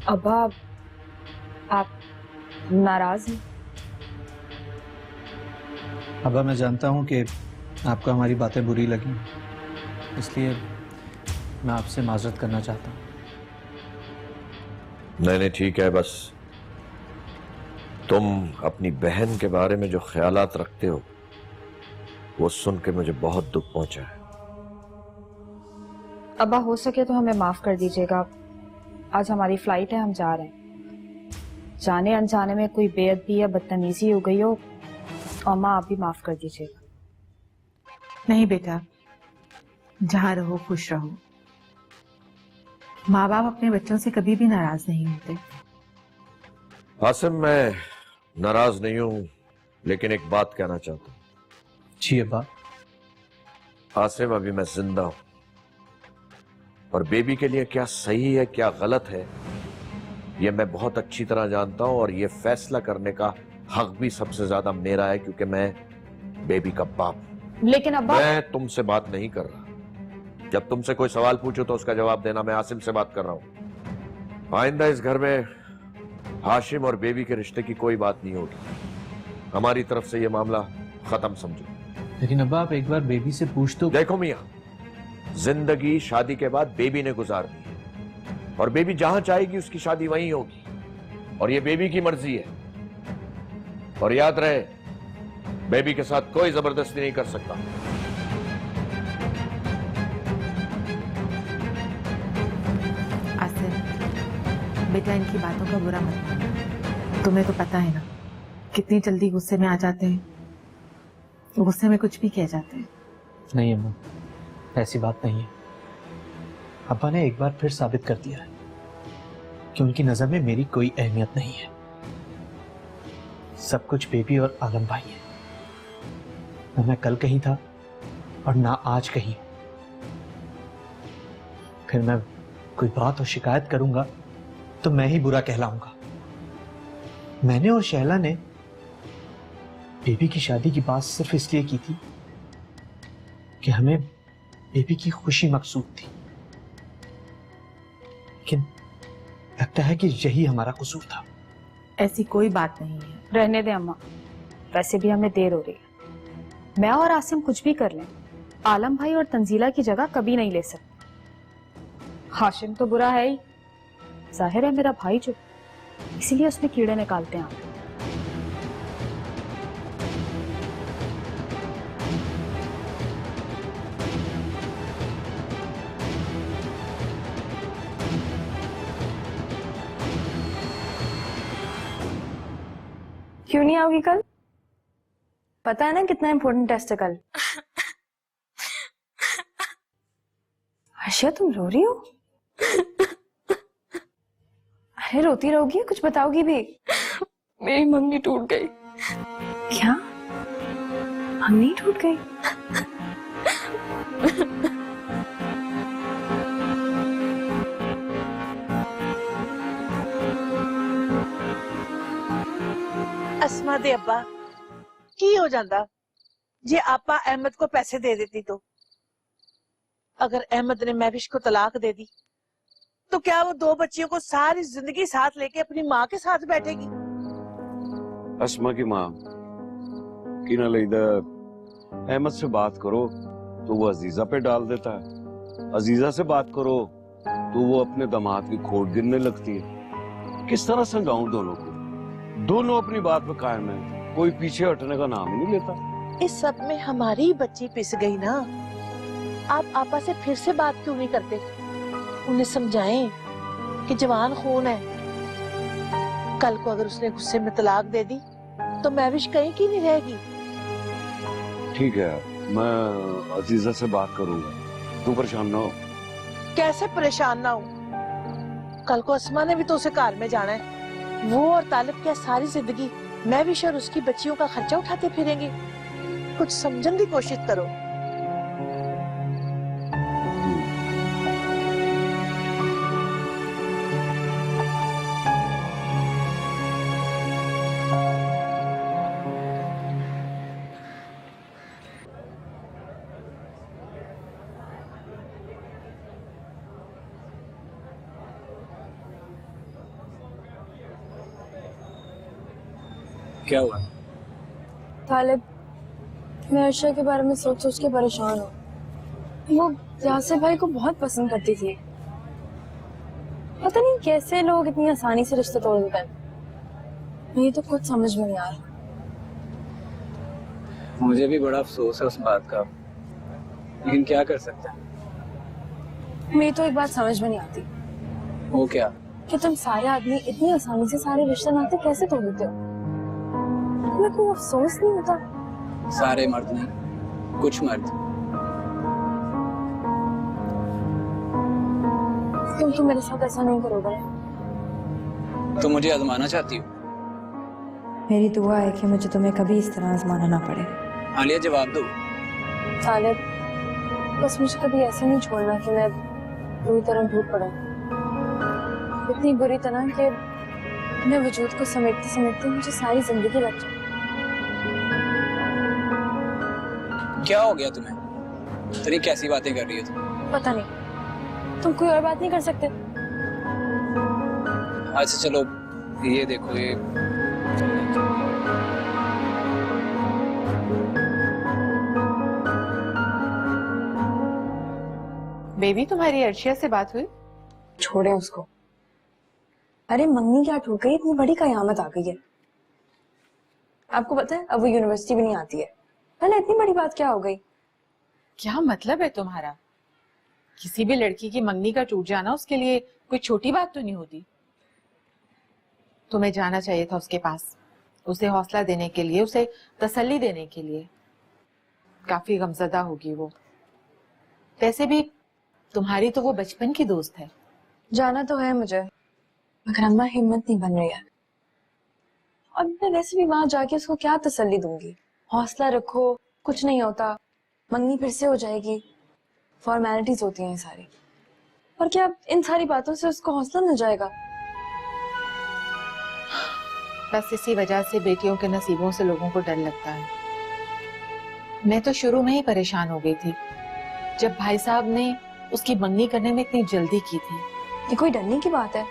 अब्बा, आप नाराज हैं? अब्बा, मैं जानता हूँ कि आपको हमारी बातें बुरी लगी, इसलिए मैं आपसे माजरत करना चाहता हूँ। नहीं, ठीक है। बस तुम अपनी बहन के बारे में जो ख्यालात रखते हो वो सुन के मुझे बहुत दुख पहुंचा है। अब्बा, हो सके तो हमें माफ कर दीजिएगा। आज हमारी फ्लाइट है, हम जा रहे हैं। जाने अनजाने में कोई बेअदबी या बदतमीजी हो गई हो तो अम्मा आप भी माफ कर दीजिएगा। नहीं बेटा, जहां रहो खुश रहो। माँ बाप अपने बच्चों से कभी भी नाराज नहीं होते। आसिम, मैं नाराज नहीं हूं, लेकिन एक बात कहना चाहता हूं। जी अब्बा। आसिम, अभी मैं जिंदा हूं और बेबी के लिए क्या सही है क्या गलत है ये मैं बहुत अच्छी तरह जानता हूं, और ये फैसला करने का हक भी सबसे ज्यादा मेरा है, क्योंकि मैं बेबी का बाप हूं। लेकिन अब्बा, मैं तुमसे बात नहीं कर रहा। जब तुमसे कोई सवाल पूछो तो उसका जवाब देना। मैं आसिम से बात कर रहा हूं। आइंदा इस घर में हाशिम और बेबी के रिश्ते की कोई बात नहीं होगी। हमारी तरफ से यह मामला खत्म समझो। लेकिन अब्बा, आप एक बार बेबी से पूछ तो। देखो मियां, जिंदगी शादी के बाद बेबी ने गुजारनी है, और बेबी जहां चाहेगी उसकी शादी वहीं होगी, और ये बेबी की मर्जी है। और याद रहे, बेबी के साथ कोई जबरदस्ती नहीं कर सकता। आसिफ, बेटा इनकी बातों का बुरा मत मानो। तुम्हें तो पता है ना कितनी जल्दी गुस्से में आ जाते हैं, गुस्से में कुछ भी कह जाते हैं। नहीं अम्मा, ऐसी बात नहीं है। अब्बा ने एक बार फिर साबित कर दिया है कि उनकी नजर में मेरी कोई अहमियत नहीं है। सब कुछ बेबी और आलम भाई है। ना मैं कल कहीं था और ना आज कहीं। फिर मैं कोई बात और शिकायत करूंगा तो मैं ही बुरा कहलाऊंगा। मैंने और शहला ने बेबी की शादी की बात सिर्फ इसलिए की थी कि हमें बेबी की खुशी मकसूद थी, लेकिन लगता है कि यही हमारा कसूर था। ऐसी कोई बात नहीं है। रहने दे अम्मा, वैसे भी हमें देर हो रही है। मैं और आसिम कुछ भी कर लें, आलम भाई और तंजीला की जगह कभी नहीं ले सकते। हाशिम तो बुरा है ही, जाहिर है मेरा भाई जो, इसीलिए उसमें कीड़े निकालते हैं आप। क्यों नहीं आओगी कल? पता है ना कितना इम्पोर्टेंट टेस्ट है कल। अर्शिया, तुम रो रही हो? अरे रोती रहोगी, कुछ बताओगी भी? मेरी मंगनी टूट गई। क्या? मंगनी टूट गई? अस्मा दे अब्बा की हो जाता जे आपा अहमद को पैसे दे देती तो। अगर अहमद ने महविश को तलाक दे दी तो क्या वो दो बच्चियों को सारी जिंदगी साथ लेके अपनी माँ के साथ बैठेगी? अस्मा की माँ की ना लेदा अहमद से बात करो तो वो अजीजा पे डाल देता है, अजीजा से बात करो तो वो अपने दामाद की खोट गिनने लगती है। किस तरह समझाऊं दोनों को? दोनों अपनी बात पे कायम है, कोई पीछे हटने का नाम ही नहीं लेता। इस सब में हमारी बच्ची पिस गई ना। आप आपा से फिर से बात क्यों नहीं करते? उन्हें समझाएं कि जवान खून है। कल को अगर उसने गुस्से में तलाक दे दी तो महविश कहीं की नहीं रहेगी। ठीक है, मैं अजीजा से बात करूंगा, तू परेशान ना हो। कैसे परेशान ना हो? कल को अस्मा ने भी तो उसे कार में जाना है। वो और तालिब क्या सारी जिंदगी महविश और उसकी बच्चियों का खर्चा उठाते फिरेंगे? कुछ समझने की कोशिश करो। क्या हुआ? तालिब, मैं अर्शा के बारे में सोच सोच के परेशान हूँ। वो यासिर भाई को बहुत पसंद करती थी। पता नहीं कैसे लोग इतनी आसानी से रिश्ते तोड़ देते हैं। मुझे तो कुछ समझ में नहीं आ रहा। मुझे भी बड़ा अफसोस है उस बात का, लेकिन क्या कर सकते हैं। मुझे तो एक बात समझ में नहीं आती वो क्या? कि तुम सारे आदमी इतनी आसानी से सारे रिश्ते नाते कैसे तोड़ देते हो? तुम्हें कोई अफसोस नहीं होता? सारे मर्द नहीं, कुछ मर्द। तुम तो मेरे साथ ऐसा नहीं करोगे। तुम मुझे आजमाना चाहती हो? मेरी दुआ है कि मुझे तुम्हें कभी इस तरह आजमाना ना पड़े। आलिया जवाब दो। तालिब, बस मुझे कभी ऐसे नहीं छोड़ना कि मैं पूरी तरह टूट पड़ा। इतनी बुरी तरह कि मैं वजूद को समेटते समेटते मुझे सारी जिंदगी लग जाए। क्या हो गया तुम्हें? तेरी कैसी बातें कर रही हो तुम? पता नहीं, तुम कोई और बात नहीं कर सकते? अच्छा चलो, ये देखो, ये बेबी, तुम्हारी अर्शिया से बात हुई? छोड़े उसको। अरे मंगनी क्या ठोक गई, इतनी बड़ी कयामत आ गई है। आपको पता है अब वो यूनिवर्सिटी भी नहीं आती है। पहले इतनी बड़ी बात क्या हो गई? क्या मतलब है तुम्हारा? किसी भी लड़की की मंगनी का टूट जाना उसके लिए कोई छोटी बात तो नहीं होती। तुम्हें जाना चाहिए था उसके पास, उसे हौसला देने के लिए, उसे तसल्ली देने के लिए। काफी गमजदा होगी वो। वैसे भी तुम्हारी तो वो बचपन की दोस्त है। जाना तो है मुझे, मगर अम्मा हिम्मत नहीं बन रही है। और मैं वैसे भी वहां जाके उसको क्या तसल्ली दूंगी? हौसला रखो, कुछ नहीं होता, मंगनी फिर से हो जाएगी, फॉर्मेलिटीज होती हैं सारी। और क्या इन सारी बातों से उसको हौसला मिल जाएगा? बस इसी वजह से बेटियों के नसीबों से लोगों को डर लगता है। मैं तो शुरू में ही परेशान हो गई थी जब भाई साहब ने उसकी मंगनी करने में इतनी जल्दी की थी। ये कोई डरने की बात है?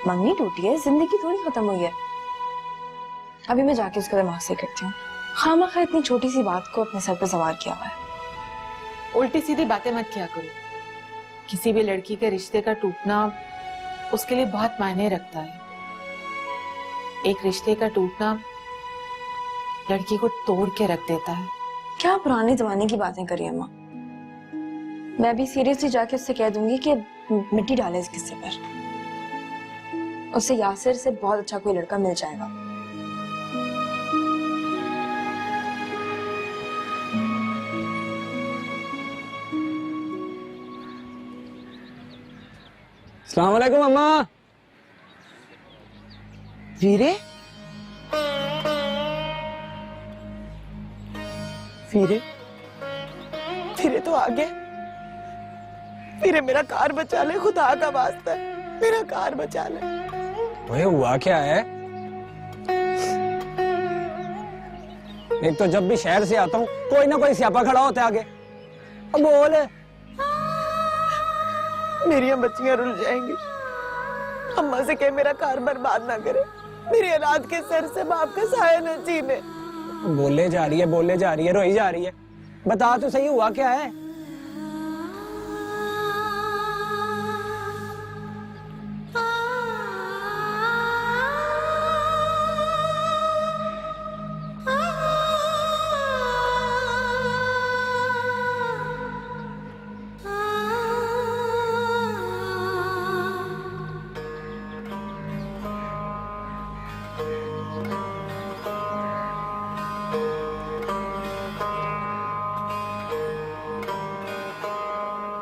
मंगनी टूटी है, जिंदगी थोड़ी खत्म हुई है। अभी मैं जाके उसका दिमाग सही करती हूँ। खामखा इतनी छोटी सी बात को अपने सर पे सवार किया हुआ है। उल्टी सीधी बातें मत किया करो। किसी भी लड़की के रिश्ते का टूटना उसके लिए बहुत मायने रखता है। एक रिश्ते का टूटना लड़की को तोड़ के रख देता है। क्या पुराने जमाने की बातें करी अम्मा। मैं भी सीरियसली जाके उससे कह दूंगी कि मिट्टी डाले इस किस्से पर। उससे यासिर से बहुत अच्छा कोई लड़का मिल जाएगा। अस्सलाम वालेकुम अम्मा। वीरे, वीरे, वीरे तो आ गया। वीरे मेरा कार बचा ले, खुदा का वास्ता है, मेरा कार बचा ले। ओए हुआ क्या है? एक तो जब भी शहर से आता हूँ कोई ना कोई स्यापा खड़ा होता है आगे। अब बोल। मेरी बच्चियां रुल जाएंगी। अम्मा से कह मेरा कार बर्बाद ना करे, मेरी औलाद के सर से बाप का साया न छीने। बोले जा रही है, बोले जा रही है, रोई जा रही है। बता तो सही, हुआ क्या है?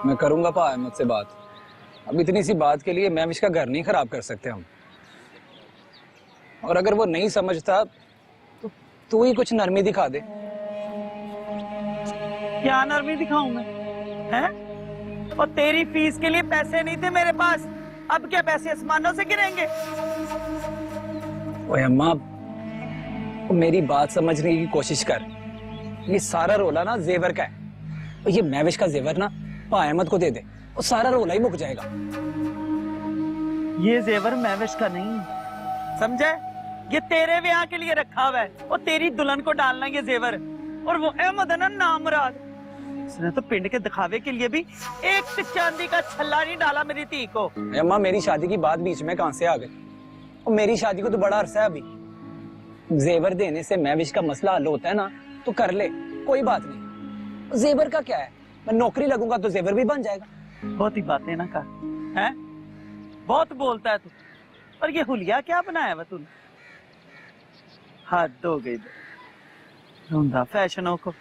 मैं करूंगा पा अहमद से बात। अब इतनी सी बात के लिए महविश का घर नहीं खराब कर सकते हम। और अगर वो नहीं समझता तो तू ही कुछ नरमी दिखा दे। क्या नरमी दिखाऊं मैं? हैं? और तेरी फीस के लिए पैसे नहीं थे मेरे पास, अब क्या पैसे आसमानों से गिरेंगे? ओए अम्मा, मेरी बात समझने की कोशिश कर। ये सारा रोला ना जेवर का है। ये महविश का जेवर ना पा अहमद को दे दे, और सारा रोला ही मुक जाएगा। ये जेवर महविश का नहीं, समझे? ये तेरे ब्याह के लिए रखा हुआ है, और तेरी दुल्हन को डालना ये जेवर, और वो अहमद है ना नामराद, उसने तो पिंड के दिखावे के लिए भी एक चांदी का छल्ला नहीं डाला मेरी धी को। अम्मा मेरी शादी की बात बीच में कहां से आ गई? और मेरी शादी को तो बड़ा अरसा है अभी। जेवर देने से महविश का मसला हल होता है ना, तो कर ले, कोई बात नहीं। जेवर का क्या है, मैं नौकरी लगूंगा तो जेवर भी बन जाएगा। बहुत ही बातें ना कर, हैं? बहुत बोलता है तू। और ये हुलिया क्या बनाया हुआ तूने? हद हो गई ढूंढा फैशनों को।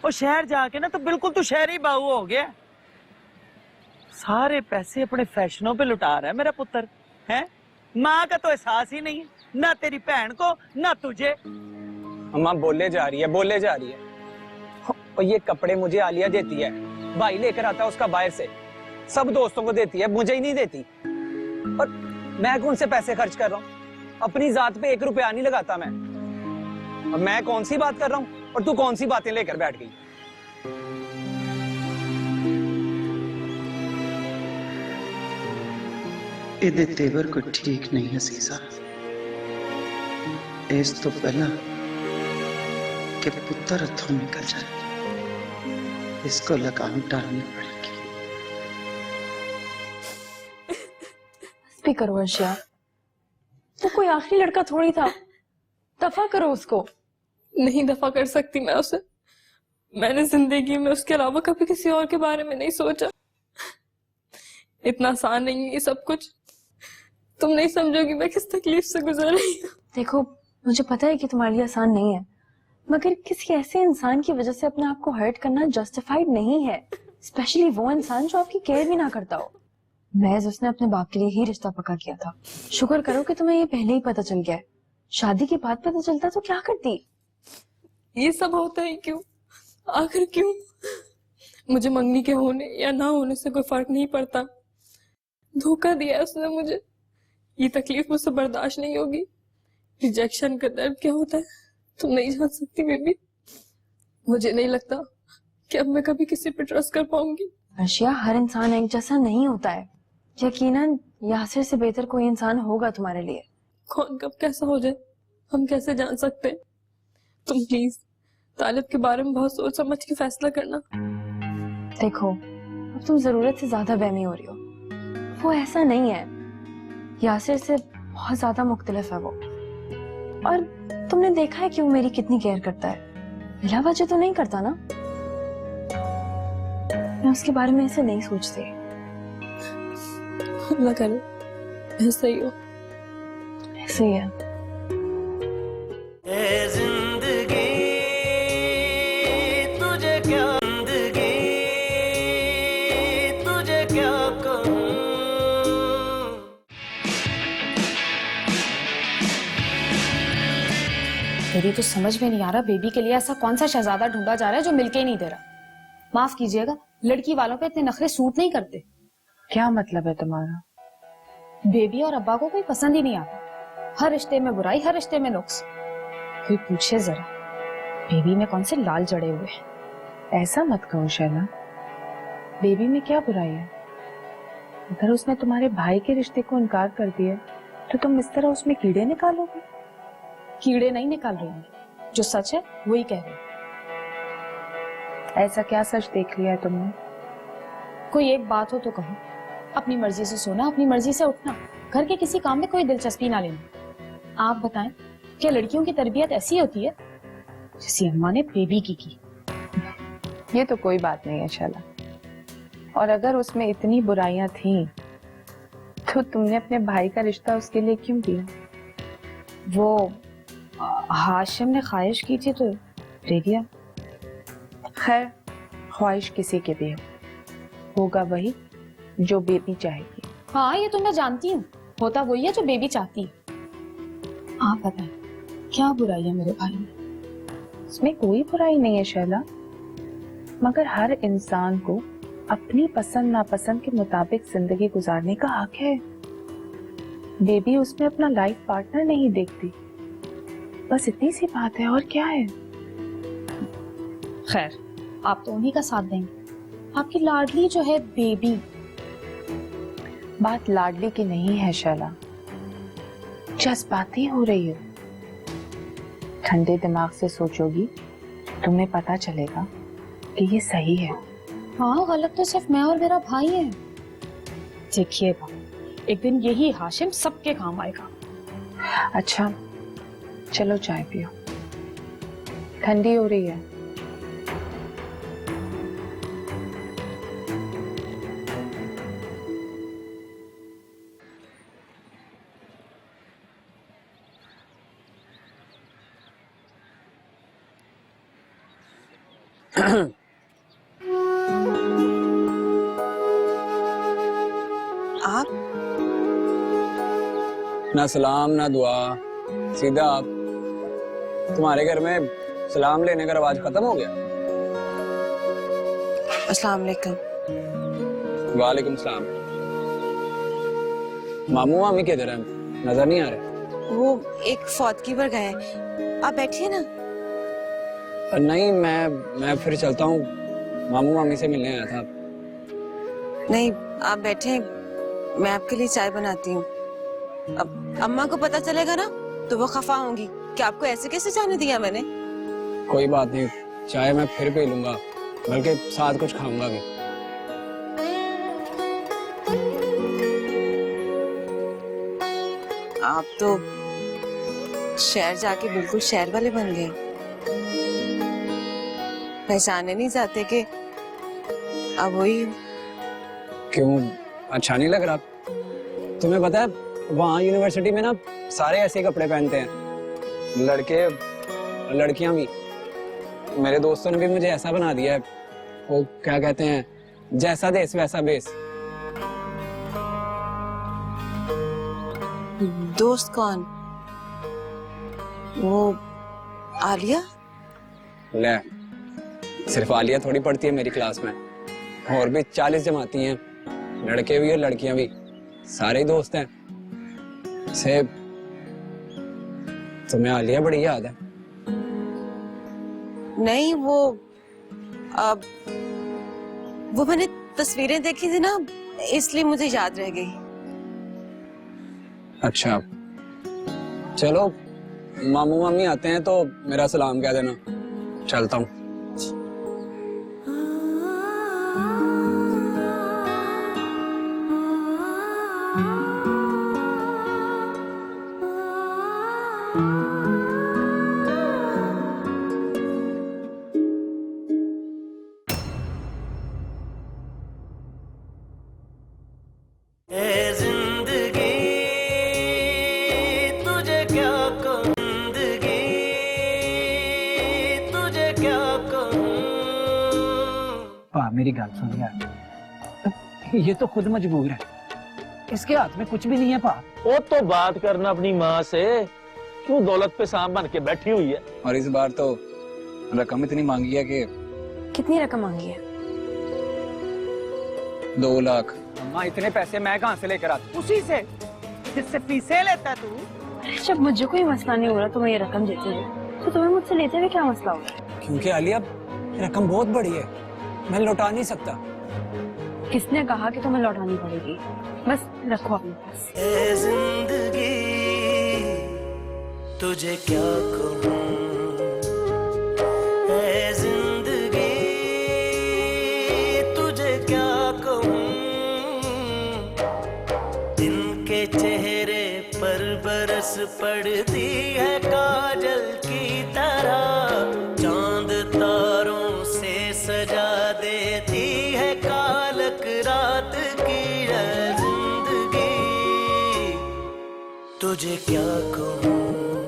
और शहर जाके ना तो बिल्कुल तू शहरी बाहू हो गया। सारे पैसे अपने फैशनों पे लुटा रहा है मेरा पुत्र, हैं? माँ का तो एहसास ही नहीं है, ना तेरी बहन को ना तुझे। अम्मा बोले जा रही है, बोले जा रही है। और ये कपड़े मुझे आलिया देती है, भाई लेकर आता है उसका बाहर से, सब दोस्तों को देती है, मुझे ही नहीं देती। और मैं कौन से पैसे खर्च कर रहा हूँ? अपनी जात पे 1 रुपया नहीं लगाता मैं। और मैं कौन सी बात कर रहा हूँ और तू कौन सी बातें लेकर बैठ गई? ਇਹਦੇ तेवर को ठीक नहीं अजीजा, इस तो पहला कि पुत्र हथों निकल जाए, इसको लगाम डालनी पड़ेगी। भी करो अर्शिया, वो कोई आखिरी लड़का थोड़ी था, दफा करो उसको। नहीं दफा कर सकती मैं उसे। मैंने जिंदगी में उसके अलावा कभी किसी और के बारे में नहीं सोचा। इतना आसान नहीं है ये सब कुछ। तुम नहीं समझोगी मैं किस तकलीफ से गुजर रही हूँ। देखो मुझे पता है कि तुम्हारे लिए आसान नहीं है, मगर किसी ऐसे इंसान की वजह से अपने आप को हर्ट करना जस्टिफाइड नहीं है, स्पेशली वो इंसान जो आपकी केयर भी ना करता हो। महज उसने अपने बाप के लिए ही रिश्ता पक्का किया था। शुक्र करो कि तुम्हें ये पहले ही पता चल गया है। शादी के बाद पता चलता तो क्या करती? ये सब होता है क्यों? आखिर क्यों? मुझे मंगनी के होने या ना होने से कोई फर्क नहीं पड़ता। धोखा दिया उसने मुझे। ये तकलीफ मुझसे बर्दाश्त नहीं होगी। रिजेक्शन का दर्द क्या होता है तुम नहीं जान सकती बेबी। मुझे नहीं लगता कि अब मैं कभी किसी पे ट्रस्ट कर पाऊंगी। अर्शिया, हर इंसान एक जैसा नहीं होता है। यकीनन यासिर से बेहतर कोई इंसान होगा तुम्हारे लिए। कौन कब कैसा हो जाए हम कैसे जान सकते? तुम प्लीज तालिब के बारे में बहुत सोच समझ के फैसला करना। देखो अब तुम जरूरत से ज्यादा बहमी हो रही हो। वो ऐसा नहीं है, यासिर से बहुत ज्यादा मुख्तलिफ है वो। और तुमने देखा है कि वो मेरी कितनी केयर करता है। बिला वजह तो नहीं करता ना। मैं उसके बारे में ऐसे नहीं सोचती। अल्लाह करे ऐसा ही हो। ऐसे ही है। जिंदगी तुझे क्या, जिंदगी तुझे क्या कहूं। मेरी तो समझ में नहीं आ रहा बेबी के लिए ऐसा कौन सा शहजादा ढूंढा जा रहा है जो मिलके ही नहीं दे रहा। माफ कीजिएगा, लड़की वालों पे इतने नखरे सूट नहीं करते। क्या मतलब है तुम्हारा? बेबी और अब्बा को कोई पसंद ही नहीं आता। हर रिश्ते में बुराई, हर रिश्ते में नुक्स। कोई पूछे जरा बेबी में कौन से लाल जड़े हुए हैं। ऐसा मत कहो शैला, बेबी में क्या बुराई है? अगर उसने तुम्हारे भाई के रिश्ते को इनकार कर दिया तो तुम इस तरह उसमें कीड़े निकालोगे? कीड़े नहीं निकाल रही हूँ, जो सच है वही कह रही हूँ। ऐसा क्या सच देख लिया है तुमने? कोई एक बात हो तो कहो। अपनी मर्जी से सोना, अपनी मर्जी से उठना, घर के किसी काम में कोई दिलचस्पी ना लेना। आप बताएं, क्या लड़कियों की तरबियत ऐसी होती है जैसी अम्मा ने बेबी की? ये तो कोई बात नहीं है शैला। और अगर उसमें इतनी बुराइयां थी तो तुमने अपने भाई का रिश्ता उसके लिए क्यों दिया? वो हाशिम ने ख्वाहिश की थी तो दे दिया। खैर, ख्वाहिश किसी के भी होगा वही जो बेबी चाहेगी। हाँ ये तो मैं जानती हूँ, होता वही है जो बेबी चाहती है। आप बताएं, क्या बुराई है मेरे भाई में? इसमें कोई बुराई नहीं है शैला, मगर हर इंसान को अपनी पसंद नापसंद के मुताबिक जिंदगी गुजारने का हक है। बेबी उसमें अपना लाइफ पार्टनर नहीं देखती, बस इतनी सी बात है, और क्या है। खैर, आप तो उन्हीं का साथ देंगे। आपकी लाडली जो है बेबी। बात लाडली की नहीं है शैला, जज्बाती हो रही है। ठंडे दिमाग से सोचोगी तुम्हें पता चलेगा कि ये सही है। हाँ, गलत तो सिर्फ मैं और मेरा भाई है। देखिएगा, एक दिन यही हाशिम सबके काम आएगा। अच्छा चलो चाय पियो, ठंडी हो रही है। आप ना सलाम ना दुआ, सीधा आप। तुम्हारे घर में सलाम लेने का रवाज खत्म हो गया? अस्सलाम वालेकुम। वालेकुम सलाम। मामू मामी किधर हैं? नजर नहीं आ रहे। वो एक फौतगी पर गए, आप बैठिए ना। नहीं, मैं फिर चलता हूँ, मामू मामी से मिलने आया था। नहीं, आप बैठे, मैं आपके लिए चाय बनाती हूँ। अब अम्मा को पता चलेगा ना तो वो खफा होंगी कि आपको ऐसे कैसे जाने दिया मैंने। कोई बात नहीं, चाय मैं फिर पी लूंगा, बल्कि साथ कुछ खाऊंगा भी। आप तो शहर जाके बिल्कुल शहर वाले बन गए, पहचाने नहीं जाते कि अब वही। क्यों, अच्छा नहीं लग रहा? तुम्हें पता है वहाँ यूनिवर्सिटी में ना सारे ऐसे कपड़े पहनते हैं, लड़के लड़कियां भी। मेरे दोस्तों ने भी मुझे ऐसा बना दिया है, वो क्या कहते हैं, जैसा देश वैसा बेस। दोस्त कौन? वो आलिया? ले, सिर्फ आलिया थोड़ी पढ़ती है मेरी क्लास में, और भी 40 जमाती हैं, लड़के भी और लड़कियां भी, सारे ही दोस्त हैं। से तुम्हें आलिया बड़ी याद है? नहीं, वो मैंने तस्वीरें देखी थी ना, इसलिए मुझे याद रह गई। अच्छा चलो, मामू मामी आते हैं तो मेरा सलाम कह देना, चलता हूँ। ए जिंदगी तुझे क्या कहूं, जिंदगी तुझे क्या कहूं। मेरी गल सुन यार, ये तो खुद मजबूर है, इसके हाथ में कुछ भी नहीं है। वो तो बात करना अपनी माँ से, क्यों दौलत पे सांप बन के बैठी हुई है। और इस बार तो रकम इतनी मांगी है कि। कितनी रकम मांगी है? 2 लाख। अम्मा, इतने पैसे मैं कहाँ से लेकर आता? उसी से जिससे फीसें लेता तू। जब मुझे कोई मसला नहीं हो रहा तो मैं ये रकम देती हूँ, तो तुम्हें मुझसे लेते हुए क्या मसला हो रहा है? क्योंकि आलिया रकम बहुत बड़ी है, मैं लौटा नहीं सकता। किसने कहा कि तुम्हें लौटानी पड़ेगी? बस रखो अपने पास। ए जिंदगी तुझे क्या कहूं, ए जिंदगी तुझे क्या कहूं। दिन के चेहरे पर बरस पड़ती है काजल की तरह, चांद तारों से सजा देती है कालक रात की। जिंदगी तुझे क्या कहूं।